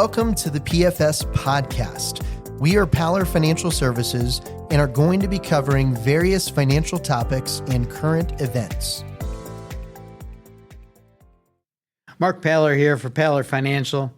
Welcome to the PFS Podcast. We are Paler Financial Services and are going to be covering various financial topics and current events. Mark Paler here for Paler Financial.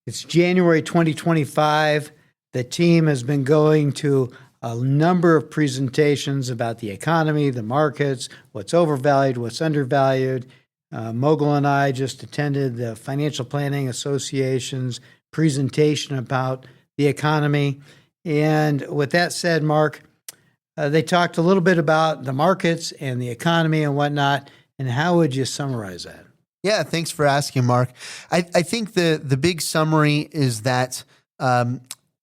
It's January 2025. The team has been going to a number of presentations about the economy, the markets, what's overvalued, what's undervalued. Mogle and I just attended the Financial Planning Association's presentation about the economy. And with that said, Mark, they talked a little bit about the markets and the economy and whatnot. And how would you summarize that? Yeah, thanks for asking, Mark. I think the big summary is that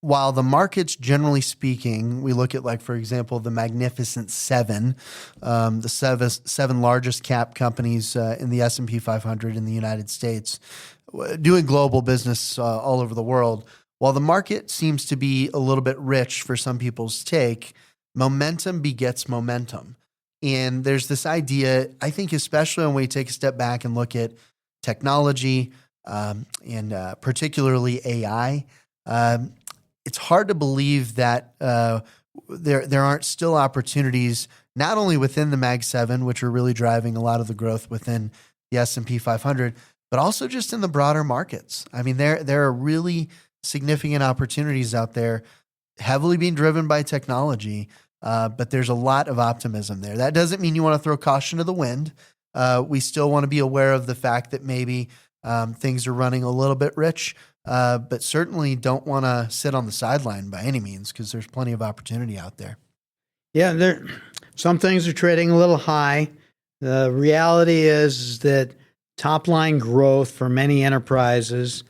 while the markets, generally speaking, we look at, like, for example, the Magnificent Seven, the seven largest cap companies in the S&P 500 in the United States, doing global business all over the world. While the market seems to be a little bit rich for some people's take, momentum begets momentum. And there's this idea, I think, especially when we take a step back and look at technology and particularly AI, it's hard to believe that there aren't still opportunities, not only within the Mag 7, which are really driving a lot of the growth within the S&P 500, but also just in the broader markets. I mean, there are really significant opportunities out there, heavily being driven by technology, but there's a lot of optimism there. That doesn't mean you want to throw caution to the wind. We still want to be aware of the fact that maybe things are running a little bit rich, but certainly don't want to sit on the sideline by any means, because there's plenty of opportunity out there. Yeah, some things are trading a little high. The reality is that top-line growth for many enterprises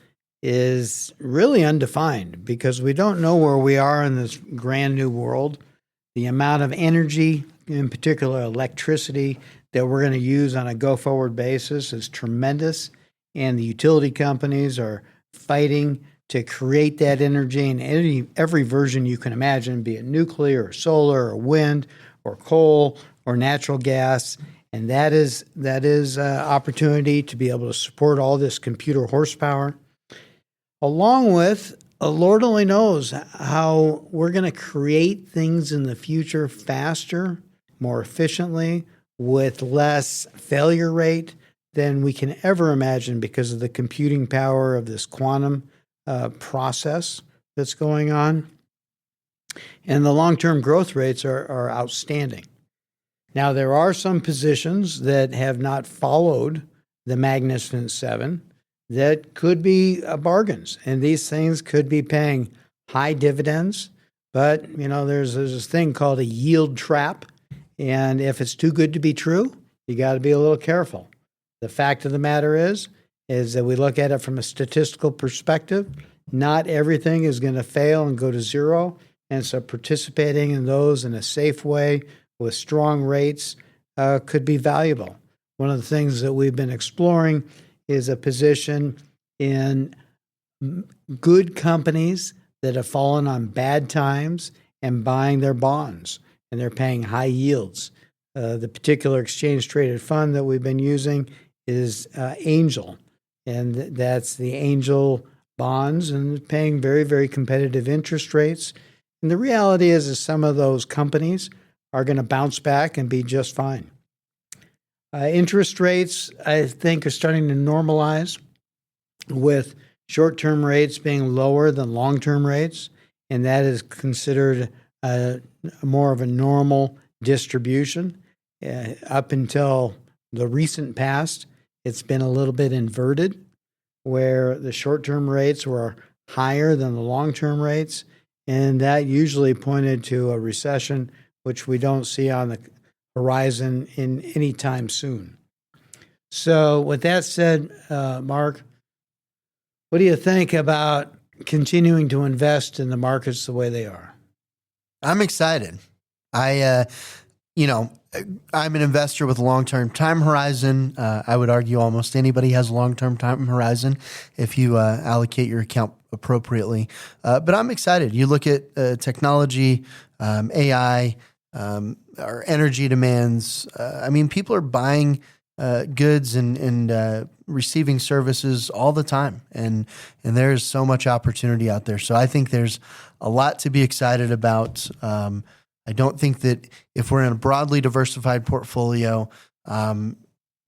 is really undefined because we don't know where we are in this grand new world. The amount of energy, in particular electricity, that we're going to use on a go-forward basis is tremendous, and the utility companies are fighting to create that energy in every version you can imagine, be it nuclear or solar or wind or coal or natural gas. And that is opportunity to be able to support all this computer horsepower, along with Lord only knows how we're going to create things in the future faster, more efficiently, with less failure rate than we can ever imagine because of the computing power of this quantum process that's going on. And the long-term growth rates are outstanding. Now, there are some positions that have not followed the Magnificent Seven that could be bargains, and these things could be paying high dividends. But, there's this thing called a yield trap, and if it's too good to be true, you got to be a little careful. The fact of the matter is that we look at it from a statistical perspective. Not everything is going to fail and go to zero, and so participating in those in a safe way with strong rates could be valuable. One of the things that we've been exploring is a position in good companies that have fallen on bad times and buying their bonds, and they're paying high yields. The particular exchange-traded fund that we've been using is Angel, and that's the Angel bonds, and paying very, very competitive interest rates. And the reality is some of those companies are going to bounce back and be just fine. Interest rates, I think, are starting to normalize, with short-term rates being lower than long-term rates, and that is considered more of a normal distribution. Up until the recent past, it's been a little bit inverted, where the short-term rates were higher than the long-term rates, and that usually pointed to a recession, which we don't see on the horizon in any time soon. So with that said, Mark, what do you think about continuing to invest in the markets the way they are? I'm excited. I'm an investor with a long-term time horizon. I would argue almost anybody has a long-term time horizon if you allocate your account appropriately. But I'm excited. You look at technology, AI, our energy demands. People are buying goods and receiving services all the time, and there's so much opportunity out there. So I think there's a lot to be excited about. I don't think that if we're in a broadly diversified portfolio,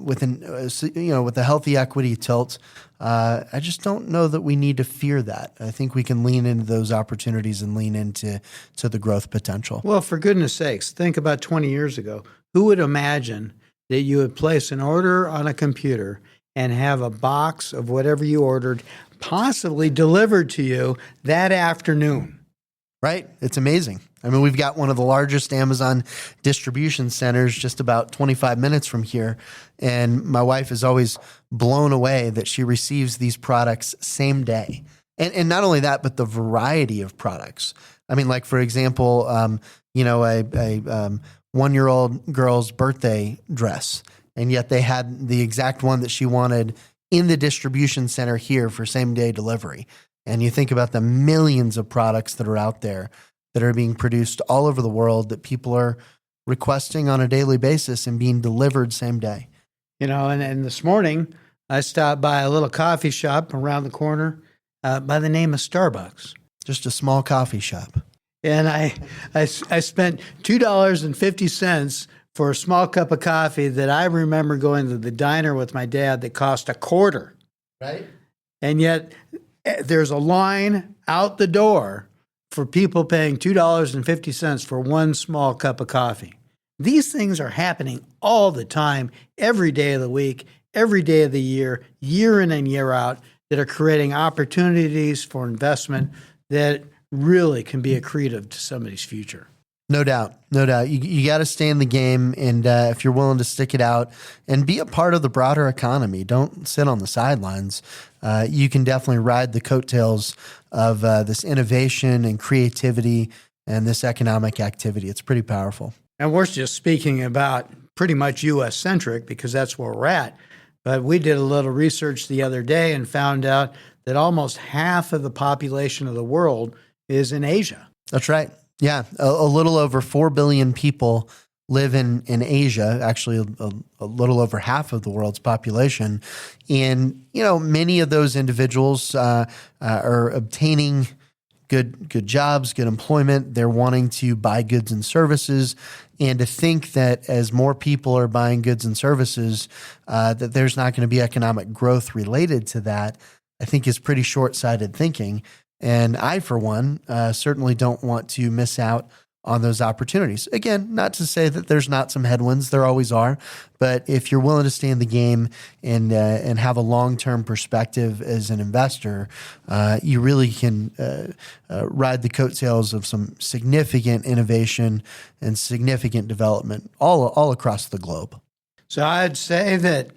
with a healthy equity tilt, I just don't know that we need to fear that. I think we can lean into those opportunities and lean into the growth potential. Well, for goodness sakes, think about 20 years ago. Who would imagine that you would place an order on a computer and have a box of whatever you ordered possibly delivered to you that afternoon? Right? It's amazing. I mean, we've got one of the largest Amazon distribution centers just about 25 minutes from here. And my wife is always blown away that she receives these products same day. And not only that, but the variety of products. I mean, like, for example, a 1-year-old girl's birthday dress, and yet they had the exact one that she wanted in the distribution center here for same day delivery. And you think about the millions of products that are out there that are being produced all over the world that people are requesting on a daily basis and being delivered same day. And this morning I stopped by a little coffee shop around the corner by the name of Starbucks. Just a small coffee shop. And I spent $2.50 for a small cup of coffee that I remember going to the diner with my dad that cost $0.25. Right. And yet there's a line out the door for people paying $2.50 for one small cup of coffee. These things are happening all the time, every day of the week, every day of the year, year in and year out, that are creating opportunities for investment that really can be accretive to somebody's future. No doubt. You got to stay in the game, and if you're willing to stick it out and be a part of the broader economy, don't sit on the sidelines. You can definitely ride the coattails of this innovation and creativity and this economic activity. It's pretty powerful. And we're just speaking about pretty much U.S.-centric because that's where we're at. But we did a little research the other day and found out that almost half of the population of the world is in Asia. That's right. Yeah, a little over 4 billion people live in Asia, actually a little over half of the world's population. And, many of those individuals are obtaining good jobs, good employment. They're wanting to buy goods and services. And to think that as more people are buying goods and services, that there's not going to be economic growth related to that, I think is pretty short-sighted thinking. And I, for one, certainly don't want to miss out on those opportunities. Again, not to say that there's not some headwinds, there always are. But if you're willing to stay in the game and have a long-term perspective as an investor, you really can ride the coattails of some significant innovation and significant development all across the globe. So I'd say that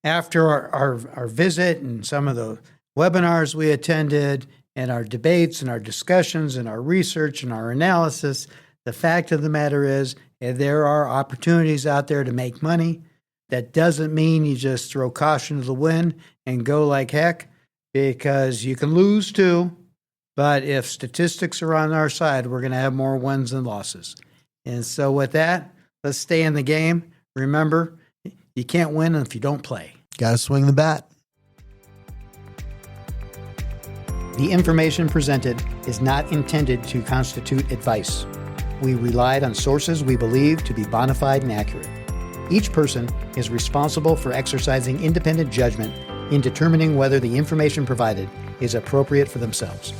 after our visit and some of the webinars we attended, and our debates and our discussions and our research and our analysis, the fact of the matter is there are opportunities out there to make money. That doesn't mean you just throw caution to the wind and go like heck, because you can lose too. But if statistics are on our side, we're going to have more wins than losses. And so with that, let's stay in the game. Remember, you can't win if you don't play. Got to swing the bat. The information presented is not intended to constitute advice. We relied on sources we believe to be bona fide and accurate. Each person is responsible for exercising independent judgment in determining whether the information provided is appropriate for themselves.